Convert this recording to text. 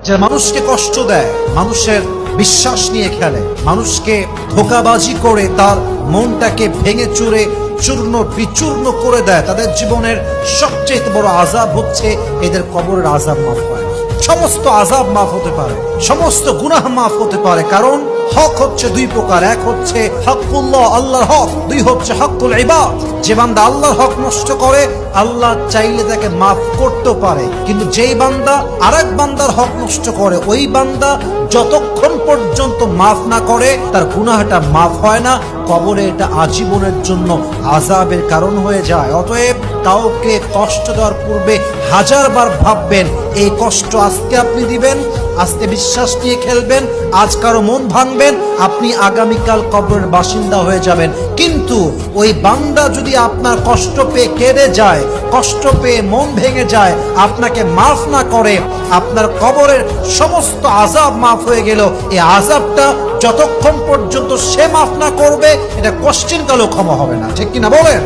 যে মানুষকে কষ্ট দেয়, মানুষের বিশ্বাস নিয়ে খেলে, মানুষকে ধোঁকাবাজি করে তার মনটাকে ভেঙে চুরে চূর্ণ বিচূর্ণ করে দেয়, তাদের জীবনের সবচেয়ে বড় আযাব হচ্ছে এদের কবরের আযাব মাফ হয়। সমস্ত আযাব মাফ হতে পারে, সমস্ত গুনাহ মাফ হতে পারে, কারণ হক হচ্ছে দুই প্রকার। এক হচ্ছে হকুল্লাহ, আল্লাহর হক। দুই হচ্ছে হকুল ইবাদ। যে বান্দা আল্লাহর হক নষ্ট করে, আল্লাহ চাইলে তাকে মাফ করতে পারে, কিন্তু যেই বান্দা আরেক বান্দার হক নষ্ট করে, ওই বান্দা যতক্ষণ পর্যন্ত মাফ না করে তার গুনাহটা মাফ হয় না। কবরে এটা আজীবনের জন্য আযাবের কারণ হয়ে যায়। অতএব কাউকে কষ্ট দেওয়ার পূর্বে হাজারবার ভাববেন, এই কষ্ট আজকে আপনি দিবেন, আজকে বিশ্বাস নিয়ে খেলবেন, আজ কারো মন ভাঙবেন, আপনি আগামীকাল কবরের বাসিন্দা হয়ে যাবেন। কিন্তু ওই বান্দা যদি আপনার কষ্ট পেয়ে কেঁদে যায়, কষ্ট পেয়ে মন ভেঙে যায়, আপনাকে মাফ না করে, আপনার কবরের সমস্ত আযাব মাফ হয়ে গেল। এই আযাবটা যতক্ষণ পর্যন্ত সে মাফ না করবে, এটা কোশ্চেন কালেও ক্ষমা হবে না। ঠিক কিনা বলেন?